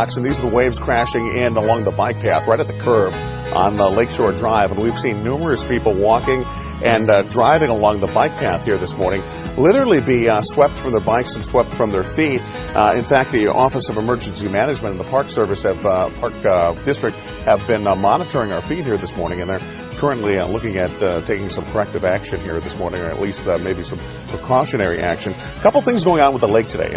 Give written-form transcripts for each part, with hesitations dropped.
rocks, and these are the waves crashing in along the bike path right at the curb on Lakeshore Drive. And we've seen numerous people walking and driving along the bike path here this morning literally be swept from their bikes and swept from their feet. In fact, the Office of Emergency Management and the Park Service Park District have been monitoring our feed here this morning, and they're currently looking at taking some corrective action here this morning, or at least maybe some precautionary action. A couple things going on with the lake today.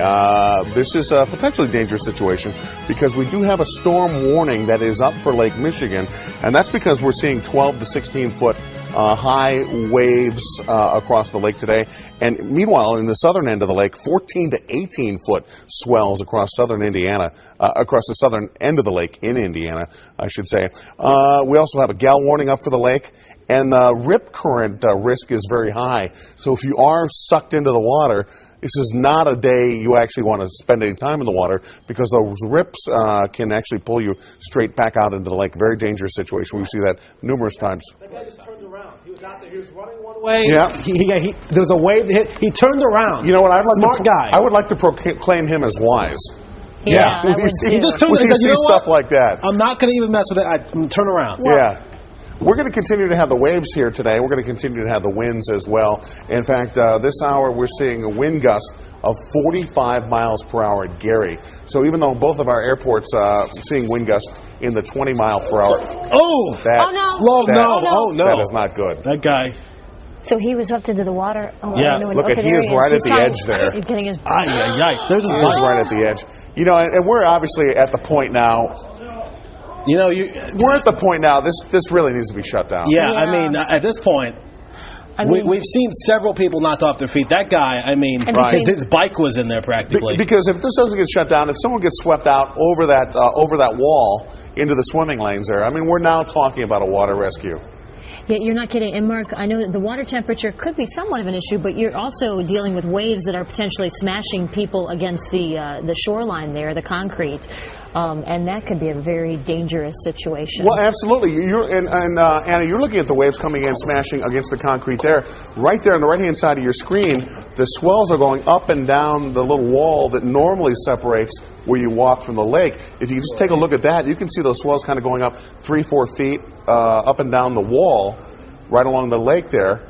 This is a potentially dangerous situation because we do have a storm warning that is up for Lake Michigan, and that's because we're seeing 12 to 16 foot high waves across the lake today. And meanwhile, in the southern end of the lake, 14 to 18 foot swells across southern Indiana, across the southern end of the lake in Indiana, I should say. We also have a gale warning up for the lake, and the rip current risk is very high. So if you are sucked into the water, this is not a day you actually want to spend any time in the water, because those rips can actually pull you straight back out into the lake. Very dangerous situation. We see that numerous times. That guy just turned around. He was out there. He was running one way. Yeah. There was a wave that hit. He turned around. You know what? Smart guy. I would like to proclaim him as wise. Yeah, he just turned. When you see stuff like that, I'm not going to even mess with it. I'm going to turn around. Yeah. We're going to continue to have the waves here today. We're going to continue to have the winds as well. In fact, this hour we're seeing a wind gust of 45 miles per hour at Gary. So even though both of our airports seeing wind gusts in the 20 mile per hour. Oh! No. That is not good. That guy. So he was swept into the water. Oh, yeah. Look, he is right at the edge there. He's getting his. There's his bike. He's right at the edge. You know, and we're obviously at the point now. You know, we're at the point now. This really needs to be shut down. Yeah, I mean, at this point, we've seen several people knocked off their feet. That guy, I mean, his bike was in there practically. Because if this doesn't get shut down, if someone gets swept out over that wall into the swimming lanes there, I mean, we're now talking about a water rescue. Yeah, you're not kidding. And Mark, I know that the water temperature could be somewhat of an issue, but you're also dealing with waves that are potentially smashing people against the shoreline there, the concrete, and that could be a very dangerous situation. Well, absolutely. Anna, you're looking at the waves coming in, smashing against the concrete there. Right there on the right-hand side of your screen, the swells are going up and down the little wall that normally separates where you walk from the lake. If you just take a look at that, you can see those swells kind of going up 3-4 feet up and down the wall right along the lake there.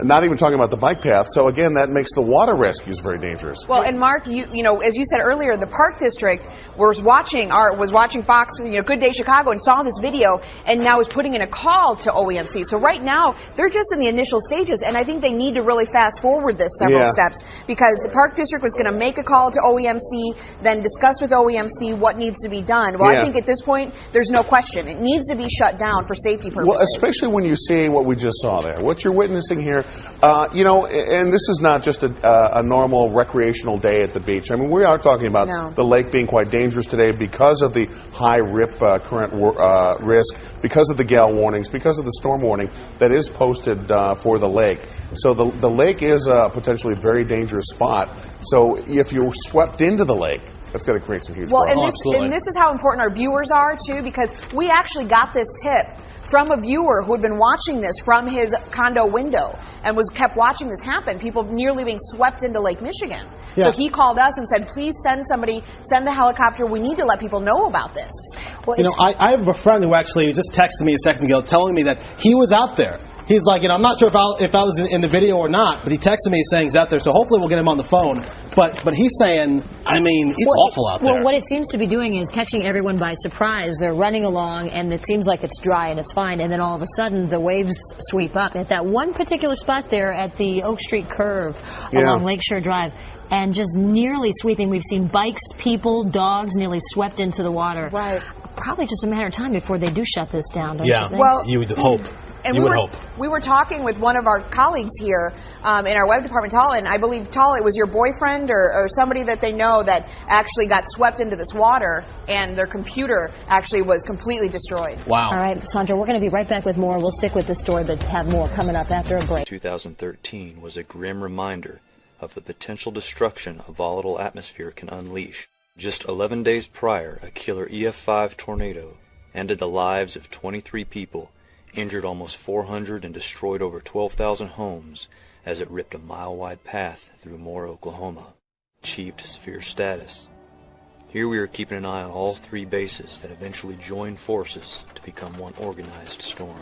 Not even talking about the bike path. So again, that makes the water rescues very dangerous. Well, and Mark, you know, as you said earlier, the Park District was watching Fox, Good Day Chicago, and saw this video, and now is putting in a call to OEMC. So right now, they're just in the initial stages, and I think they need to really fast forward this several steps, because the Park District was going to make a call to OEMC, then discuss with OEMC what needs to be done. Well, I think at this point, there's no question. It needs to be shut down for safety purposes. Well, especially when you see what we just saw there. What you're witnessing here, and this is not just a normal recreational day at the beach. I mean, we are talking about the lake being quite dangerous today because of the high rip current risk, because of the gale warnings, because of the storm warning that is posted for the lake. So the lake is a potentially very dangerous spot. So if you're swept into the lake, that's going to create some huge problems. And this is how important our viewers are, too, because we actually got this tip from a viewer who had been watching this from his condo window and kept watching this happen, people nearly being swept into Lake Michigan. Yeah. So he called us and said, please send the helicopter. We need to let people know about this. Well, I have a friend who actually just texted me a second ago telling me that he was out there. He's like, I'm not sure if I was in the video or not, but he texted me saying he's out there, so hopefully we'll get him on the phone. But he's saying, I mean, it's awful out there. Well, what it seems to be doing is catching everyone by surprise. They're running along, and it seems like it's dry and it's fine, and then all of a sudden the waves sweep up. At that one particular spot there at the Oak Street curve along Lakeshore Drive, and just nearly sweeping. We've seen bikes, people, dogs nearly swept into the water. Right. Probably just a matter of time before they do shut this down, don't you think? Well, you would hope. And we were talking with one of our colleagues here in our web department, Tala, and I believe, Tala, it was your boyfriend or somebody that they know that actually got swept into this water, and their computer actually was completely destroyed. Wow. All right, Sandra, we're going to be right back with more. We'll stick with this story, but have more coming up after a break. 2013 was a grim reminder of the potential destruction a volatile atmosphere can unleash. Just 11 days prior, a killer EF5 tornado ended the lives of 23 people, injured almost 400, and destroyed over 12,000 homes as it ripped a mile-wide path through Moore, Oklahoma. Achieved severe status. Here we are keeping an eye on all three bases that eventually join forces to become one organized storm.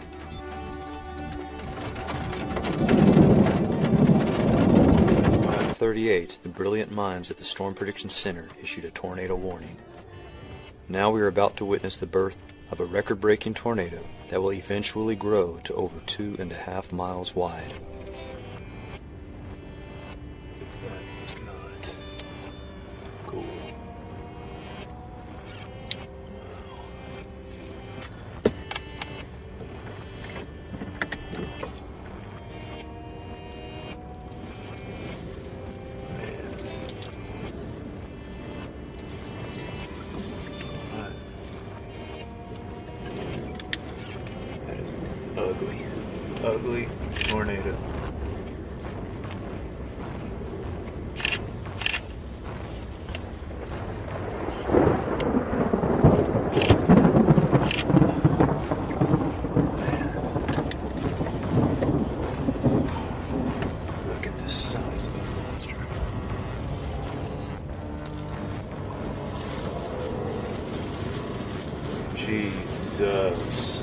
At 38, the brilliant minds at the Storm Prediction Center issued a tornado warning. Now we are about to witness the birth of a record-breaking tornado that will eventually grow to over 2.5 miles wide. That is not cool. Ugly, ugly tornado. Look at the size of that monster. Jesus.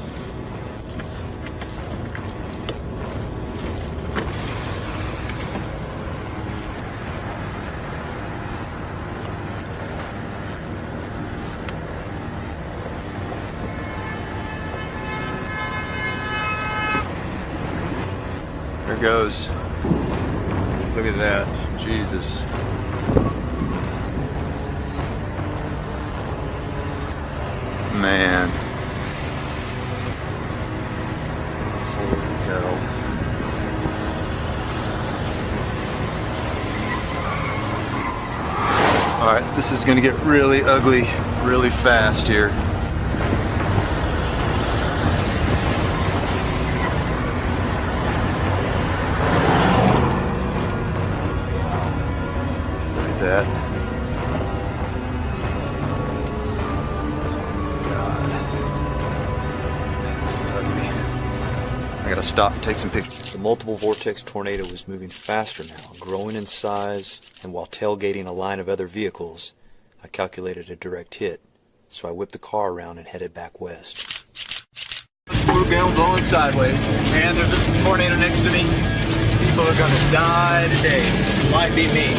There goes. Look at that. Jesus. Man. Holy cow. Alright, this is going to get really ugly really fast here. That. God. This is ugly. I gotta stop and take some pictures. The multiple vortex tornado was moving faster now, growing in size, and while tailgating a line of other vehicles, I calculated a direct hit, so I whipped the car around and headed back west. We're blowing sideways, and there's a tornado next to me. People are gonna die today. Might be me.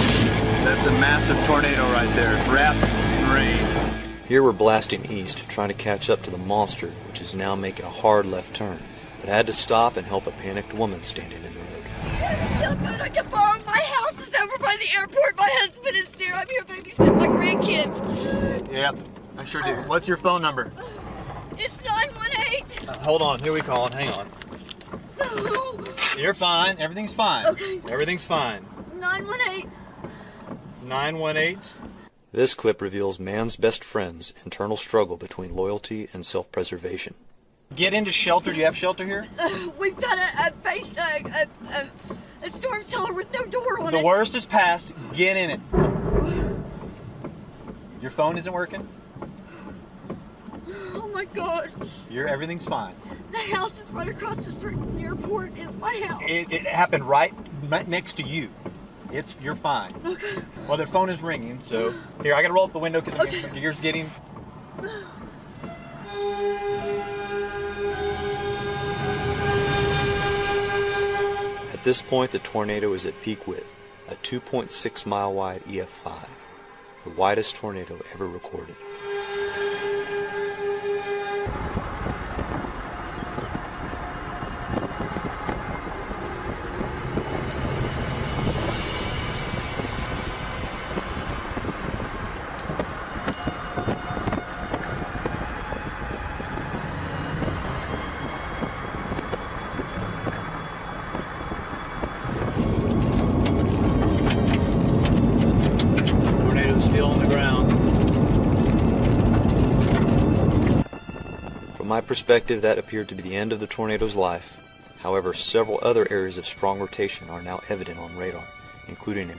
That's a massive tornado right there. Wrapped in rain. Here we're blasting east, trying to catch up to the monster, which is now making a hard left turn. But I had to stop and help a panicked woman standing in the road. Someone I can borrow. My house is over by the airport. My husband is there. I'm here babysitting my grandkids. Yep, I sure do. What's your phone number? It's 918. Hold on, who are we calling? Hang on. No. You're fine. Everything's fine. Okay. Everything's fine. 918. 918. This clip reveals man's best friend's internal struggle between loyalty and self-preservation. Get into shelter. Do you have shelter here? We've got a storm cellar with no door on it. The worst is past. Get in it. Your phone isn't working? Oh my God. Everything's fine. The house is right across the street from the airport. It's my house. It happened right next to you. You're fine. Okay. Well, their phone is ringing, so here I gotta roll up the window because the gear's getting. At this point, the tornado is at peak width, a 2.6 mile wide EF5, the widest tornado ever recorded. Still on the ground. From my perspective, that appeared to be the end of the tornado's life. However, several other areas of strong rotation are now evident on radar, including in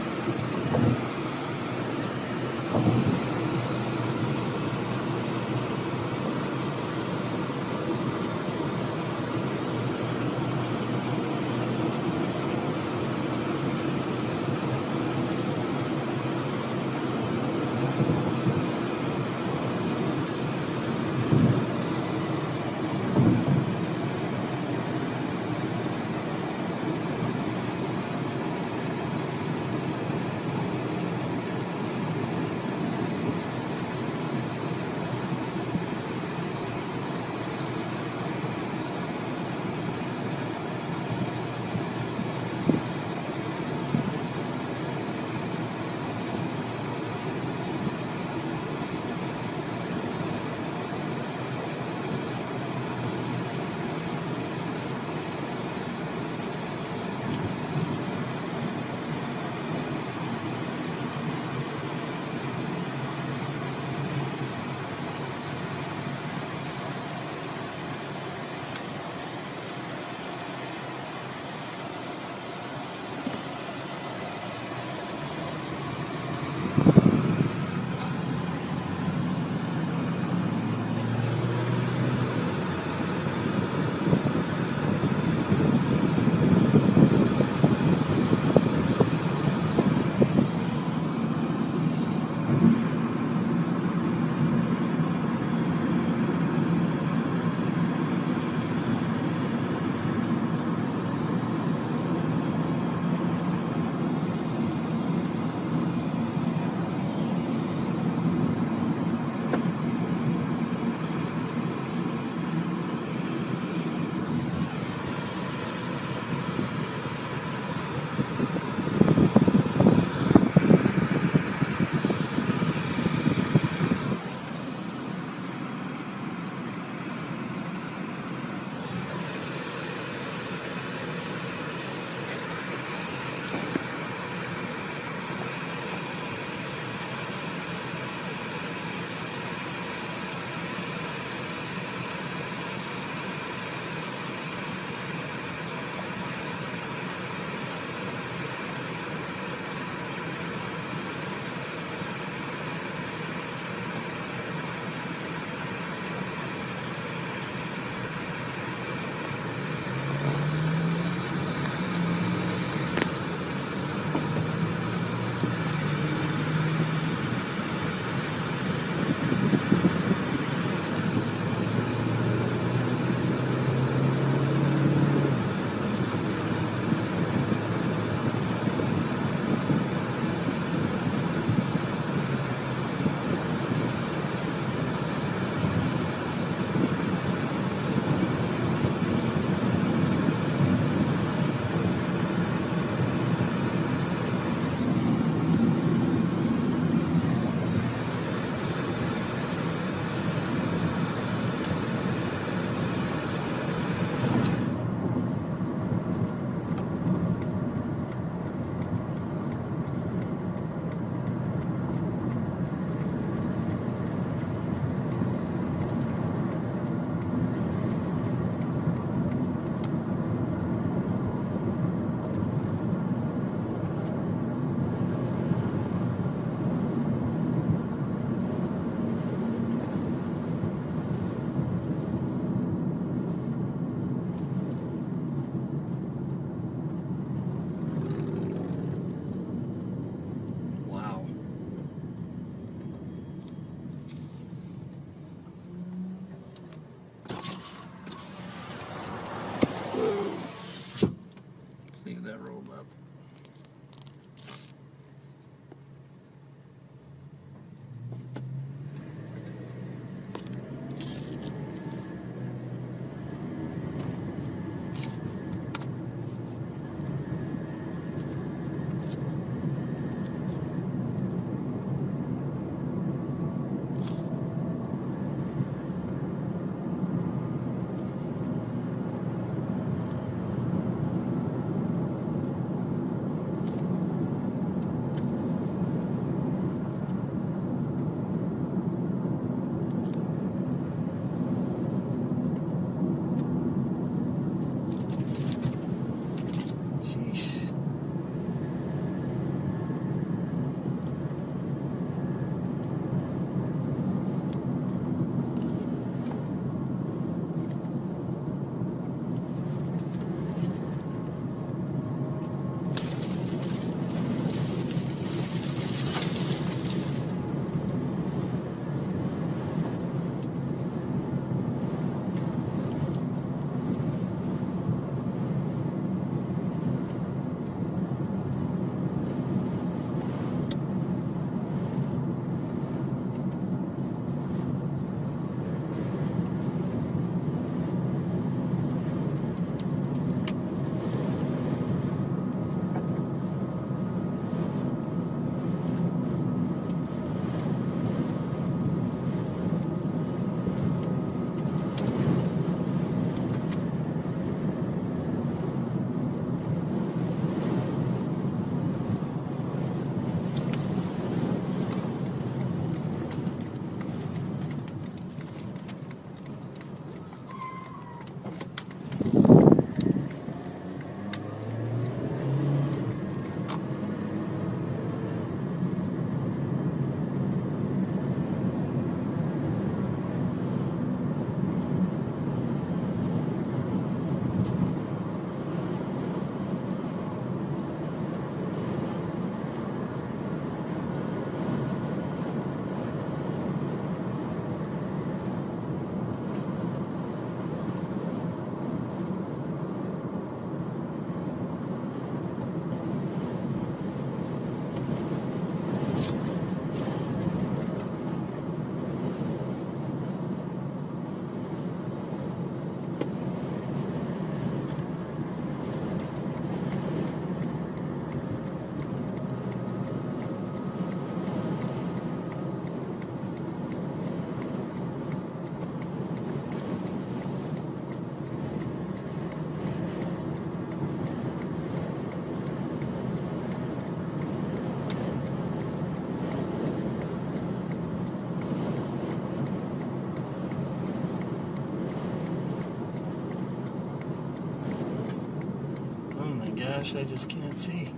flash, I just can't see.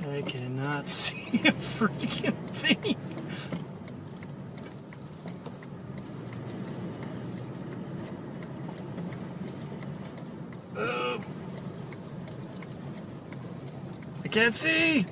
I cannot see a freaking thing. Oh. I can't see.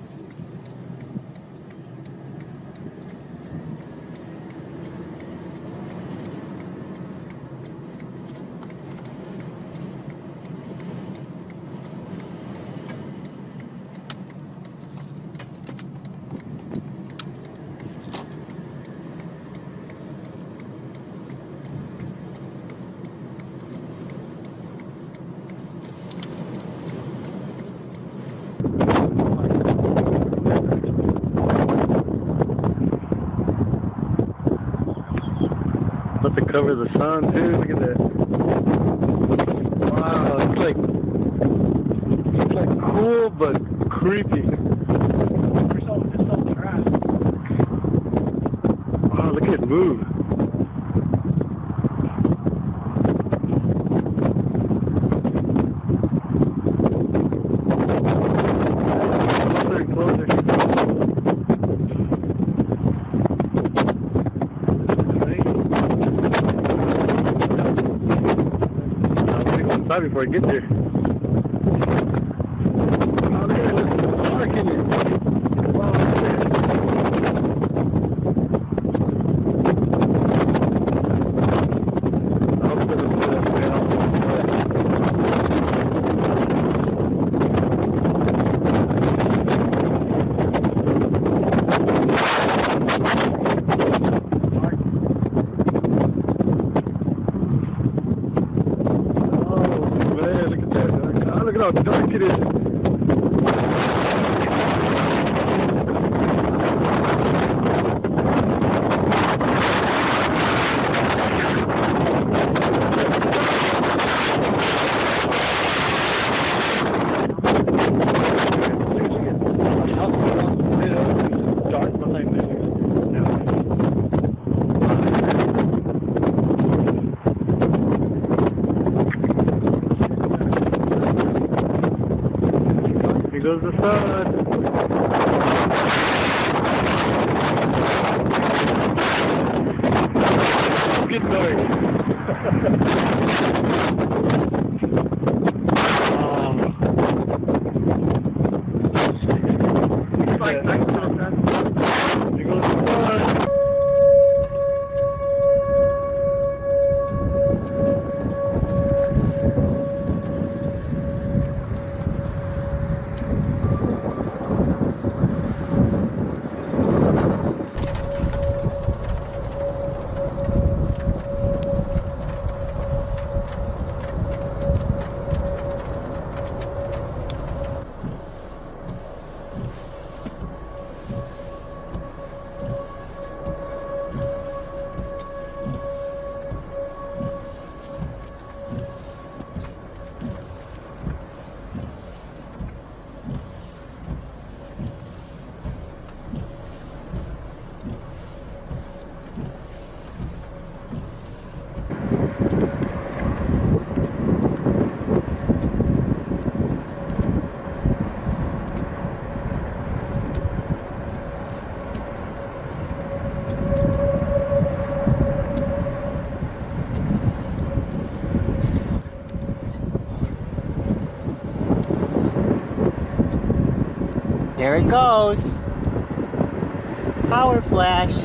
Let to cover the sun too. Look at that. Wow, it's like cool but creepy. Wow, look at it move. Before I get there. Oh, look at it. It's dark in it. Wow, look at that. I hope it doesn't do that way out. Look at how dark it is. Dark behind me. Here goes the sun. It's getting dark. It's like night time. Here goes the sun. There it goes. Power flash.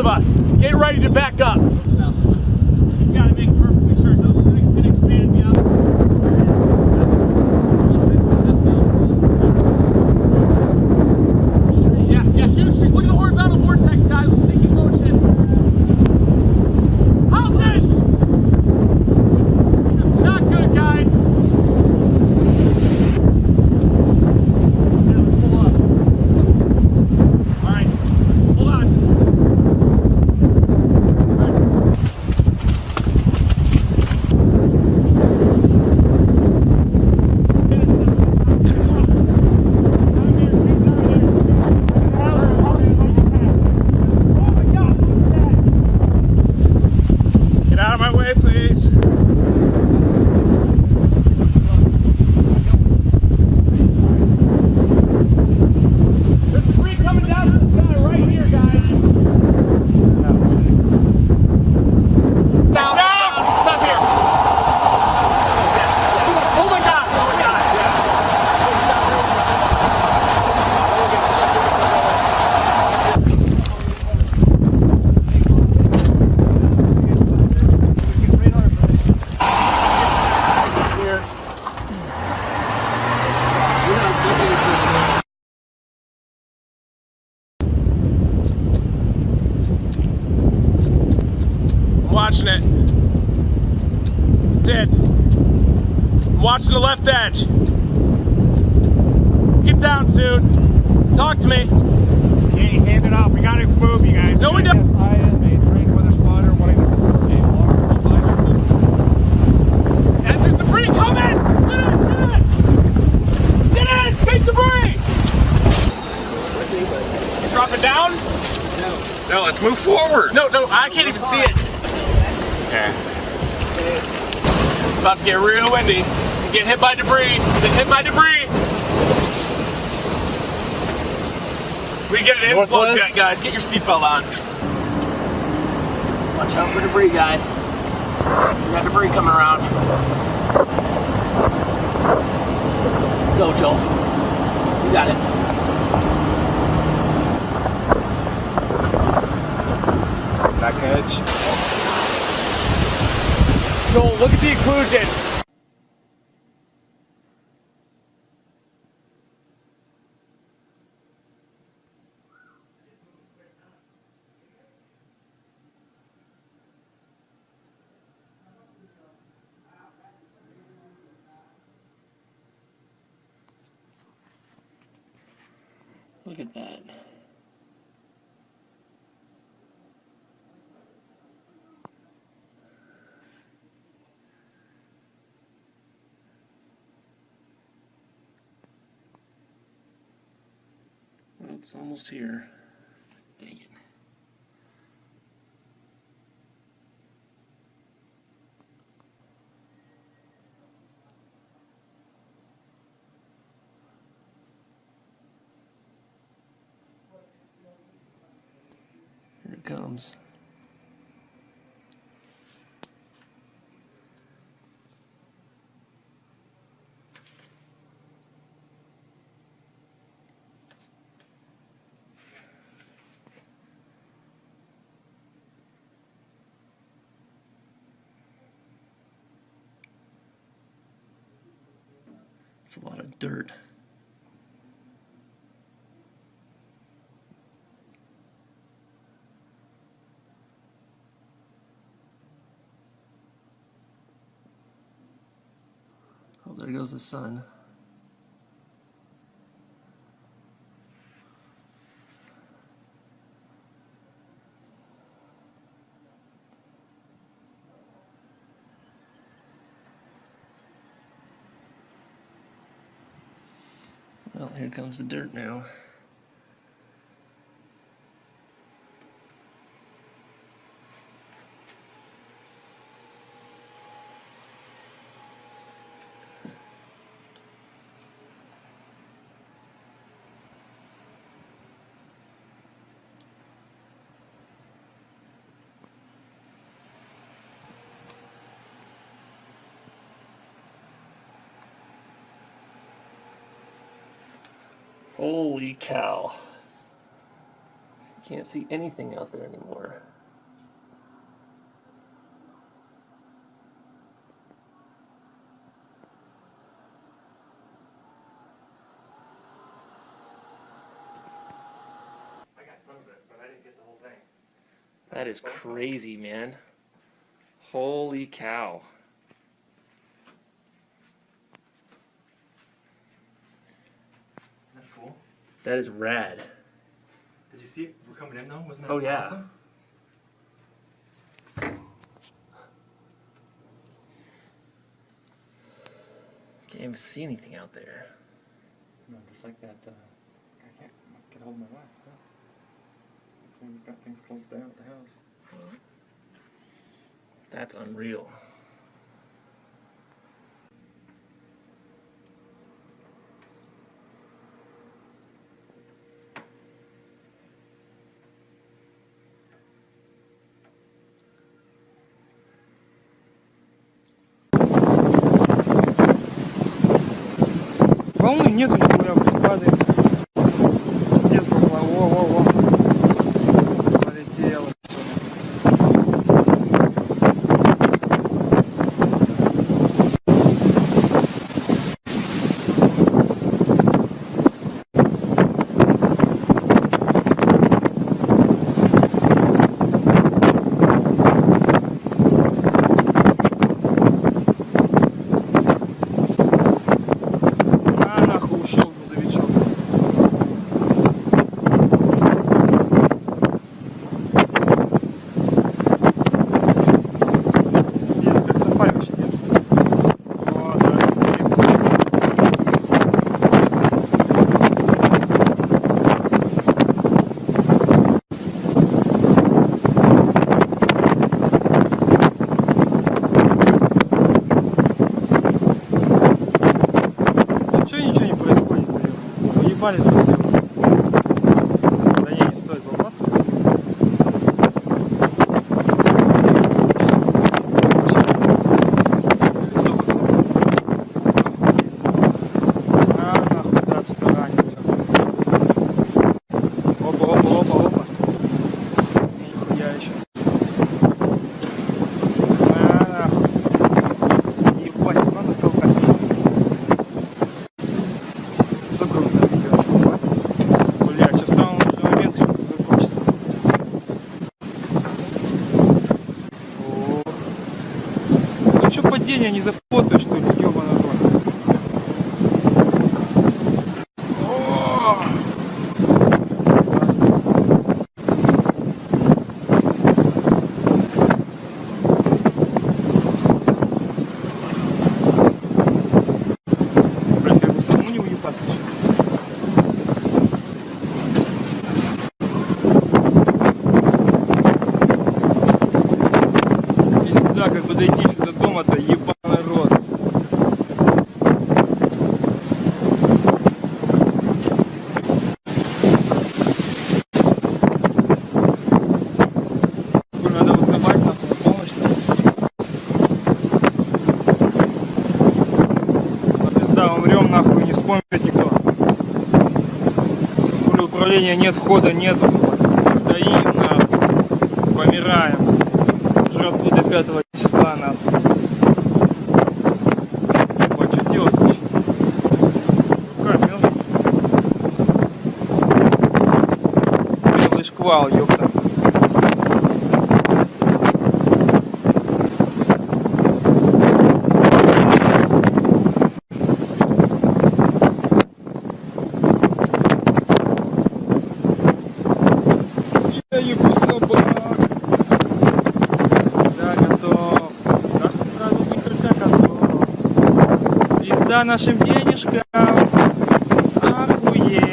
us. Get ready to back up. You gotta make perfectly sure it doesn't look like it's gonna expand beyond. Yeah, huge. Look at the horizontal vortex, guys. The sinking motion. Houses! This is not good, guys. Yeah, let's pull up. All right, hold on. Get out of my way, please. There's debris coming down to the sky right here, guys. Down! Stop here! Oh my God! Oh my God! I'm watching it. Dead. I'm watching the left edge. Get down soon. Talk to me. Okay, hand it off. We gotta move, you guys. No, we don't. Yes, I am a terrain weather spotter. What I a large fire. That's just debris coming! Get in! Get in! Big debris! Drop it down? No, let's move forward. No, I can't even see it. Okay. It's about to get real windy. Get hit by debris. Get hit by debris. We get an inflow jet, guys. Get your seatbelt on. Watch out for debris, guys. We got debris coming around. Go, Joel. You got it. Back edge. Joel, look at the occlusion. Look at that. Well, it's almost here. Dang it. Here it comes. It's a lot of dirt. Oh, there goes the sun. Well, here comes the dirt now. Holy cow. Can't see anything out there anymore. I got some of it, but I didn't get the whole thing. That is crazy, man. Holy cow. Isn't that cool? That is rad. Did you see it? We're coming in though? Wasn't that Oh, yeah. awesome? Can't even see anything out there. No, just like that, I can't get hold of my wife. Huh? Hopefully we've got things closed down at the house. That's unreal. Волны нету нихуя, блядь, падает. Пиздец, бахла. Во-во-во. Полетело. Уебались бы все. Да не стоит выбрасывать. А, нахуй, да, что-то ранится. Опа. Нихуя еще. А, нахуй. Ебать, надо сколько снять. Все круто. Бля, что в самом лучший момент еще закончится. Ну что, падение не зафотаешь, что ли, ёбаный рот? Блять, как бы самому не уебаться еще. Да, как бы дойти еще до дома-то, ебаный рот. Надо вызывать нахуй помощь. А пизда, умрем нахуй, не вспомнит никто. Хули управления нет, входа нету. Стоим нахуй, помираем. Жратву до 5 числа нахуй. Ебать, что делать вообще? Руками, белый шквал, ёпта. Я ебу собак. Пизда нашим денежкам. Охуеть.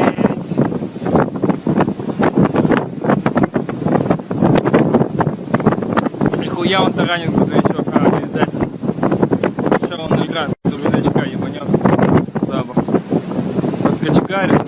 Нихуя он таранит грузовичок. А, видать. Что он играет? Грузовичка ебанет. Запах. Раскачкарит.